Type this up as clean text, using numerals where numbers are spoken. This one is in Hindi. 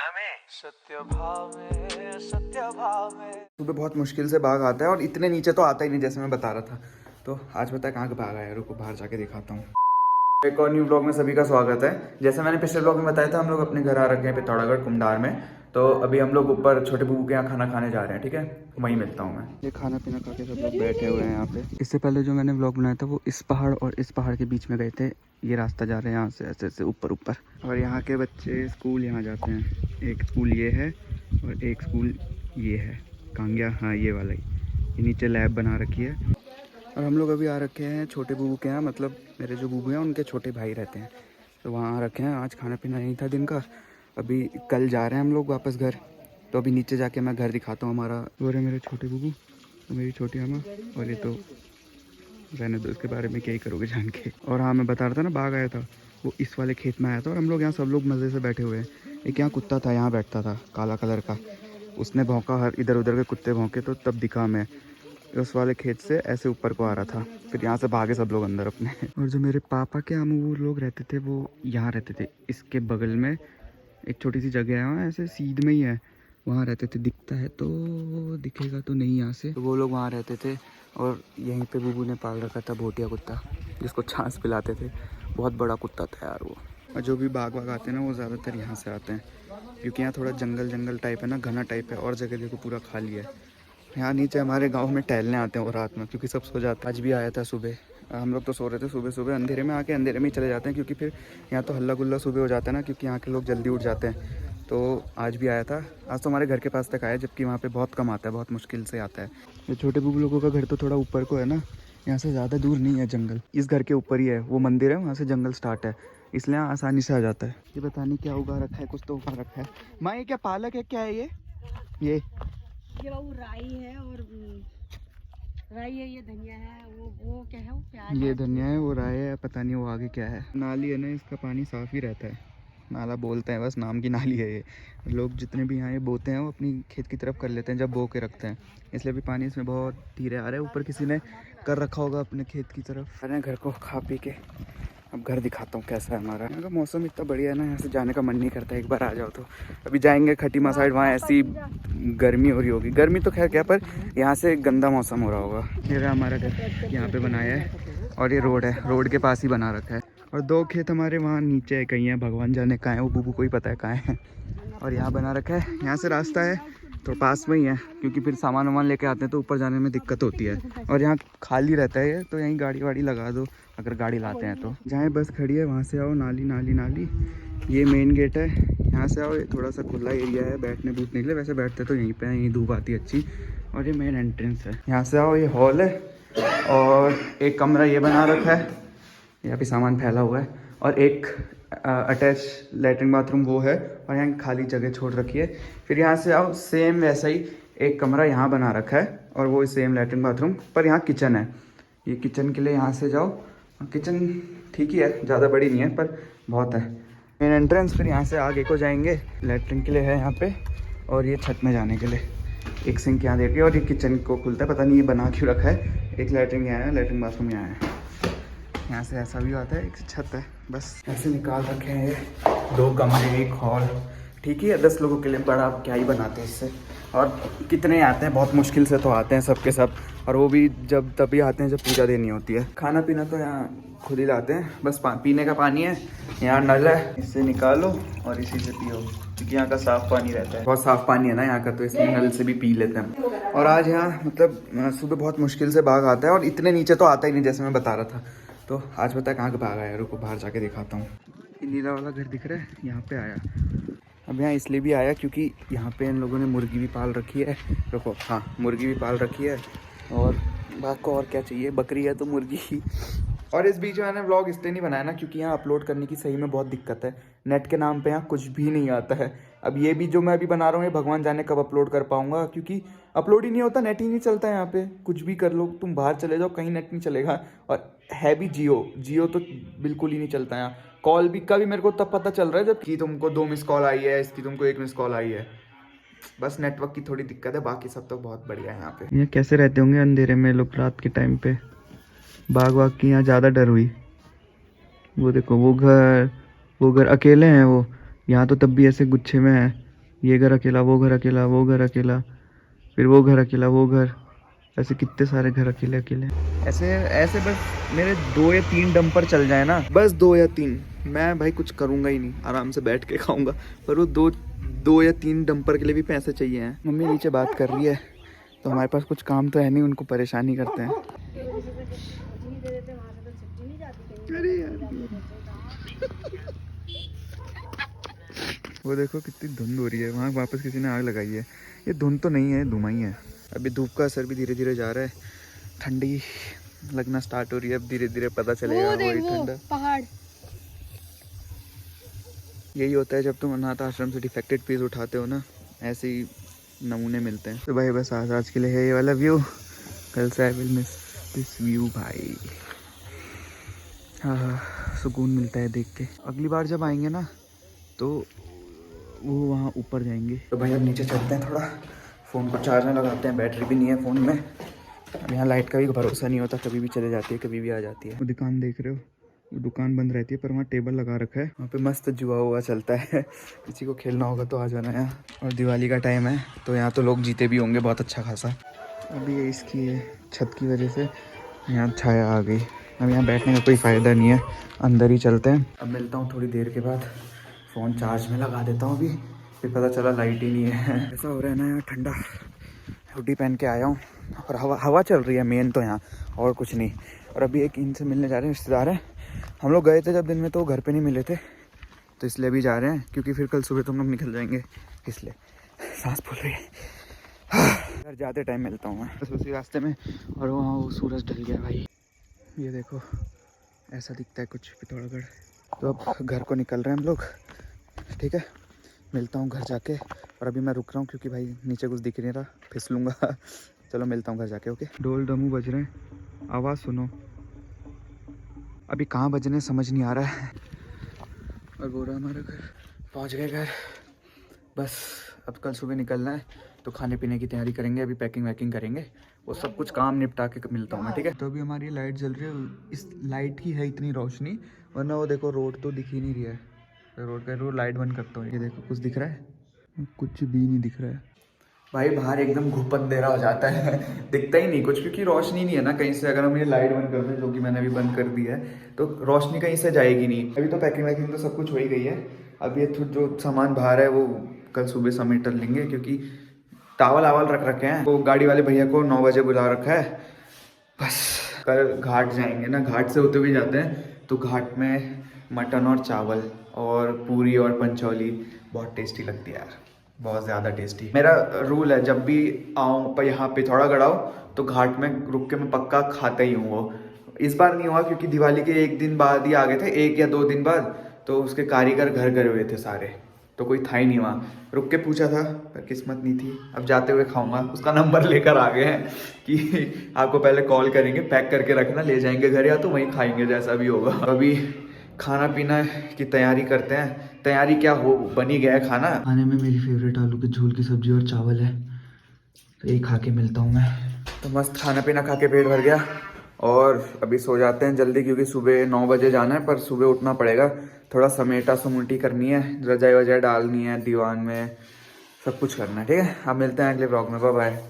सत्य भाव में सुबह बहुत मुश्किल से बाघ आता है और इतने नीचे तो आता ही नहीं जैसे मैं बता रहा था। तो आज पता है कहाँ का बाघ आया, रुको बाहर जाके दिखाता हूँ। एक और न्यू ब्लॉग में सभी का स्वागत है। जैसे मैंने पिछले ब्लॉग में बताया था, हम लोग अपने घर आ रखे हैं पिथौरागढ़ कुमडार में। तो अभी हम लोग ऊपर छोटे बूबू के यहाँ खाना खाने जा रहे हैं, ठीक है, वहीं मिलता हूँ मैं। ये खाना पीना खा के सब लोग बैठे हुए हैं यहाँ पे। इससे पहले जो मैंने ब्लॉग बनाया था वो इस पहाड़ और इस पहाड़ के बीच में गए थे। ये रास्ता जा रहे हैं यहाँ से ऐसे ऐसे ऊपर ऊपर। और यहाँ के बच्चे स्कूल यहाँ जाते हैं। एक स्कूल ये है और एक स्कूल ये है, कांग्या, हाँ ये वाला ही। ये नीचे लैब बना रखी है। और हम लोग अभी आ रखे हैं छोटे बूबू के यहाँ, मतलब मेरे जो बूबू हैं उनके छोटे भाई रहते हैं, तो वहाँ आ रखे हैं। आज खाना पीना नहीं था दिन का। अभी कल जा रहे हैं हम लोग वापस घर। तो अभी नीचे जाके मैं घर दिखाता हूँ हमारा। वो रहे मेरे छोटे बूबू, तो मेरी छोटी अम्मा, और ये तो रहने दो, इसके बारे में क्या ही करोगे जान के। और हाँ, मैं बता रहा था ना बाघ आया था, वो इस वाले खेत में आया था। और हम लोग यहाँ सब लोग मज़े से बैठे हुए हैं। एक यहाँ कुत्ता था, यहाँ बैठता था काला कलर का, उसने भौंका, हर इधर उधर के कुत्ते भौंके, तो तब दिखा मैं। उस वाले खेत से ऐसे ऊपर को आ रहा था, फिर यहाँ से भागे सब लोग अंदर अपने। और जो मेरे पापा के वो लोग रहते थे वो यहाँ रहते थे, इसके बगल में एक छोटी सी जगह है, वहाँ ऐसे सीध में ही है, वहाँ रहते थे। दिखता है तो दिखेगा तो नहीं यहाँ से। तो वो लोग वहाँ रहते थे। और यहीं पे बूबू ने पाल रखा था भोटिया कुत्ता, जिसको छाछ पिलाते थे। बहुत बड़ा कुत्ता था यार वो। और जो भी बाघ वाघ आते हैं ना, वो ज़्यादातर यहाँ से आते हैं, क्योंकि यहाँ थोड़ा जंगल जंगल टाइप है ना, घना टाइप है। और जगह देखो पूरा खाली है। यहाँ नीचे हमारे गांव में टहलने आते हैं वो रात में, क्योंकि सब सो जाते हैं। आज भी आया था सुबह, हम लोग तो सो रहे थे। सुबह सुबह अंधेरे में आके अंधेरे में ही चले जाते हैं, क्योंकि फिर यहाँ तो हल्ला गुल्ला सुबह हो जाता है ना, क्योंकि यहाँ के लोग जल्दी उठ जाते हैं। तो आज भी आया था। आज तो हमारे घर के पास तक आया, जबकि वहाँ पे बहुत कम आता है, बहुत मुश्किल से आता है। ये छोटे बूबू लोगों का घर तो थोड़ा ऊपर को है ना, यहाँ से ज़्यादा दूर नहीं है जंगल। इस घर के ऊपर ही है वो मंदिर है, वहाँ से जंगल स्टार्ट है, इसलिए आसानी से आ जाता है। ये पता नहीं क्या उगा रखा है, कुछ तो उगा रखा है। माँ ये क्या पालक है, क्या है ये वो राई है, और राई है, ये धनिया है, वो क्या है, वो प्याज। ये धनिया है, वो राय है, पता नहीं वो आगे क्या है। नाली है ना, इसका पानी साफ़ ही रहता है। नाला बोलते हैं, बस नाम की नाली है ये। लोग जितने भी यहाँ ये बोते हैं वो अपनी खेत की तरफ कर लेते हैं जब बो के रखते हैं, इसलिए भी पानी इसमें बहुत धीरे आ रहा है। ऊपर किसी ने कर रखा होगा अपने खेत की तरफ। अरे घर को खा पी के अब घर दिखाता हूँ कैसा है हमारा। यहाँ का मौसम इतना बढ़िया है ना, यहाँ से जाने का मन नहीं करता, एक बार आ जाओ तो। अभी जाएंगे खटीमा साइड, वहाँ ऐसी गर्मी हो रही होगी। गर्मी तो खैर क्या, पर यहाँ से गंदा मौसम हो रहा होगा। ये रहा हमारा घर, यहाँ पे बनाया है। और ये रोड है, रोड के पास ही बना रखा है। और दो खेत हमारे वहाँ नीचे है, कहीं है, भगवान जाने कहाँ है, वो बूबू को ही पता है कहाँ है। और यहाँ बना रखा है, यहाँ से रास्ता है तो पास में ही है, क्योंकि फिर सामान वामान लेके आते हैं तो ऊपर जाने में दिक्कत होती है। और यहाँ खाली रहता है तो यहीं गाड़ी वाड़ी लगा दो, अगर गाड़ी लाते हैं तो। जहाँ बस खड़ी है वहाँ से आओ, नाली नाली नाली, ये मेन गेट है, यहाँ से आओ। ये थोड़ा सा खुला एरिया है बैठने बूटने के लिए, वैसे बैठते तो यहीं पे, यहीं धूप आती है अच्छी। और ये मेन एंट्रेंस है, यहाँ से आओ, ये हॉल है। और एक कमरा ये बना रखा है, यहाँ पे सामान फैला हुआ है। और एक अटैच लेटरिन बाथरूम वो है, और यहाँ खाली जगह छोड़ रखी है। फिर यहाँ से आओ, सेम वैसा ही एक कमरा यहाँ बना रखा है, और वो सेम लेटरिन बाथरूम, पर यहाँ किचन है। ये किचन के लिए यहाँ से जाओ, किचन ठीक ही है, ज़्यादा बड़ी नहीं है पर बहुत है। मेन एंट्रेंस, फिर यहाँ से आगे को जाएंगे, लेटरिन के लिए है यहाँ पे, और ये छत में जाने के लिए एक सिंक यहाँ देखिए। और ये किचन को खुलता है, पता नहीं ये बना क्यों रखा है। एक लेटरिन यहाँ है, लेटरिन बाथरूम यहाँ है। यहाँ से ऐसा भी आता है, एक छत है, बस ऐसे निकाल रखे हैं। ये दो कमरे, एक हॉल, ठीक ही है 10 लोगों के लिए, बड़ा आप क्या ही बनाते हैं इससे। और कितने आते हैं, बहुत मुश्किल से तो आते हैं सब के सब, और वो भी जब तभी आते हैं जब पूजा देनी होती है। खाना पीना तो यहाँ खुद ही लाते हैं, बस पीने का पानी है, यहाँ नल है, इससे निकालो और इसी से पियो, क्योंकि यहाँ का साफ़ पानी रहता है, बहुत साफ़ पानी है ना यहाँ का, तो इसलिए नल से भी पी लेते हैं। और आज यहाँ मतलब सुबह बहुत मुश्किल से बाघ आता है, और इतने नीचे तो आता ही नहीं जैसे मैं बता रहा था। तो आज पता है कहाँ का बाघ आया, रुको बाहर जाके दिखाता हूँ। नीला वाला घर दिख रहा है, यहाँ पे आया। अब यहाँ इसलिए भी आया क्योंकि यहाँ पे इन लोगों ने मुर्गी भी पाल रखी है। रुको, हाँ मुर्गी भी पाल रखी है, और बाघ को और क्या चाहिए, बकरी है तो मुर्गी ही। और इस बीच में मैंने व्लॉग इसलिए नहीं बनाया ना, क्योंकि यहाँ अपलोड करने की सही में बहुत दिक्कत है। नेट के नाम पे यहाँ कुछ भी नहीं आता है। अब ये भी जो मैं अभी बना रहा हूँ, ये भगवान जाने कब अपलोड कर पाऊँगा, क्योंकि अपलोड ही नहीं होता, नेट ही नहीं चलता यहाँ पे। कुछ भी कर लो, तुम बाहर चले जाओ, कहीं नेट नहीं चलेगा। और है भी जियो तो बिल्कुल ही नहीं चलता यहाँ। कॉल भी का भी मेरे को तब पता चल रहा है जब कि तुमको 2 मिस कॉल आई है, इसकी तुमको 1 मिस कॉल आई है। बस नेटवर्क की थोड़ी दिक्कत है, बाकी सब तो बहुत बढ़िया है यहाँ पे। ये कैसे रहते होंगे अंधेरे में लोग रात के टाइम पे। बाघ वाघ की यहाँ ज़्यादा डर हुई। वो देखो वो घर अकेले हैं वो, यहाँ तो तब भी ऐसे गुच्छे में है, ये घर अकेला, वो घर अकेला, वो घर अकेला, फिर वो घर अकेला, वो घर, ऐसे कितने सारे घर अकेले अकेले। ऐसे ऐसे बस मेरे 2 या 3 डंपर चल जाए ना, बस 2 या 3, मैं भाई कुछ करूँगा ही नहीं, आराम से बैठ के खाऊंगा। पर वो दो या 3 डंपर के लिए भी पैसे चाहिए हैं। मम्मी नीचे बात कर रही है, तो हमारे पास कुछ काम तो है नहीं, उनको परेशानी करते हैं। अरे यार वो देखो कितनी धुंध हो रही है, वहाँ वापस किसी ने आग लगाई है। ये धुंध तो नहीं है, धुआं ही है। अभी धूप का असर भी धीरे धीरे जा रहा है, ठंडी लगना स्टार्ट हो रही है। अब धीरे धीरे पता चलेगा हो रही ठंडा। पहाड़ यही होता है जब तुम अनाथ आश्रम से डिफेक्टेड पीस उठाते हो ना, ऐसे ही नमूने मिलते हैं। तो भाई बस आज के लिए है ये वाला व्यू, कल से I will miss this view भाई। हाँ, सुकून मिलता है देख के। अगली बार जब आएंगे ना तो वो वहाँ ऊपर जाएंगे। तो भाई अब नीचे चलते हैं, थोड़ा फ़ोन को चार्ज में लगाते हैं, बैटरी भी नहीं है फ़ोन में। अब यहाँ लाइट का भी भरोसा नहीं होता, कभी भी चले जाती है, कभी भी आ जाती है। वो दुकान देख रहे हो, वो दुकान बंद रहती है, पर वहाँ टेबल लगा रखा है, वहाँ पे मस्त जुआ हुआ चलता है। किसी को खेलना होगा तो आ जाना यहाँ। और दिवाली का टाइम है तो यहाँ तो लोग जीते भी होंगे बहुत अच्छा खासा। अभी ये इसकी छत की वजह से यहाँ छाया आ गई। अब यहाँ बैठने का कोई फ़ायदा नहीं है, अंदर ही चलते हैं। अब मिलता हूँ थोड़ी देर के बाद, फ़ोन चार्ज में लगा देता हूँ अभी, फिर पता चला लाइट ही नहीं है। ऐसा हो रहा है ना यार, ठंडा हुडी पहन के आया हूँ और हवा चल रही है मेन तो यहाँ, और कुछ नहीं। और अभी एक इनसे मिलने जा रहे हैं, रिश्तेदार हैं। हम लोग गए थे जब दिन में तो घर पे नहीं मिले थे, तो इसलिए भी जा रहे हैं, क्योंकि फिर कल सुबह तो हम लोग निकल जाएंगे, इसलिए सांस फूल रही है। घर जाते टाइम मिलता हूँ मैं बस उसी रास्ते में। और वहाँ वो सूरज ढल गया भाई, ये देखो ऐसा दिखता है कुछ पिथौरागढ़। तो अब घर को निकल रहे हैं हम लोग, ठीक है, मिलता हूँ घर जाके। और अभी मैं रुक रहा हूँ क्योंकि भाई नीचे कुछ दिख नहीं रहा, फिसलूँगा। चलो मिलता हूँ घर जाके, ओके। ढोल डमू बज रहे हैं, आवाज़ सुनो। अभी कहाँ बजने समझ नहीं आ रहा है। और वो रहा हमारा घर, पहुँच गए घर। बस अब कल सुबह निकलना है, तो खाने पीने की तैयारी करेंगे, अभी पैकिंग वैकिंग करेंगे, वो सब कुछ काम निपटा के मिलता हूँ मैं, ठीक है। तो अभी हमारी लाइट जल रही है, इस लाइट की है इतनी रोशनी, वरना वो देखो रोड तो दिख ही नहीं रहा है। तो रोड का रोड लाइट बंद करता हूँ, ये देखो कुछ दिख रहा है, कुछ भी नहीं दिख रहा है भाई। बाहर एकदम घुप अंधेरा हो जाता है, दिखता ही नहीं कुछ, क्योंकि रोशनी नहीं है ना कहीं से। अगर हम ये लाइट बंद कर दें, जो कि मैंने अभी बंद कर दी है, तो रोशनी कहीं से जाएगी नहीं। अभी तो पैकिंग वैकिंग तो सब कुछ हो ही गई है। अब ये जो सामान बाहर है वो कल सुबह समेट लेंगे, क्योंकि टावल आवल रख रखे हैं। वो गाड़ी वाले भैया को 9 बजे बुला रखा है। बस कल घाट जाएंगे ना, घाट से होते हुए जाते हैं, तो घाट में मटन और चावल और पूरी और पंचौली बहुत टेस्टी लगती है यार, बहुत ज़्यादा टेस्टी। मेरा रूल है, जब भी आऊँ पर यहाँ पिथौरागढ़ आओ तो घाट में रुक के मैं पक्का खाता ही हूँ। वो इस बार नहीं हुआ क्योंकि दिवाली के 1 दिन बाद ही आ गए थे, 1 या 2 दिन बाद, तो उसके कारीगर घर गए हुए थे सारे, तो कोई था ही नहीं वहाँ। रुक के पूछा था पर किस्मत नहीं थी। अब जाते हुए खाऊंगा, उसका नंबर लेकर आ गए हैं कि आपको पहले कॉल करेंगे, पैक करके रखना, ले जाएंगे घर, या तो वहीं खाएंगे जैसा भी होगा। अभी खाना पीना की तैयारी करते हैं। तैयारी क्या हो, बन ही गया है खाना। खाने में मेरी फेवरेट आलू के झोल की सब्जी और चावल है, तो यही खा के मिलता हूँ मैं। तो मस्त खाना पीना खा के पेट भर गया, और अभी सो जाते हैं जल्दी, क्योंकि सुबह 9 बजे जाना है। पर सुबह उठना पड़ेगा, थोड़ा समेटा समुटी करनी है, रजाई वजाई डालनी है, दीवान में सब कुछ करना है, ठीक है। अब मिलते हैं अगले ब्लॉग में, बाय बाय।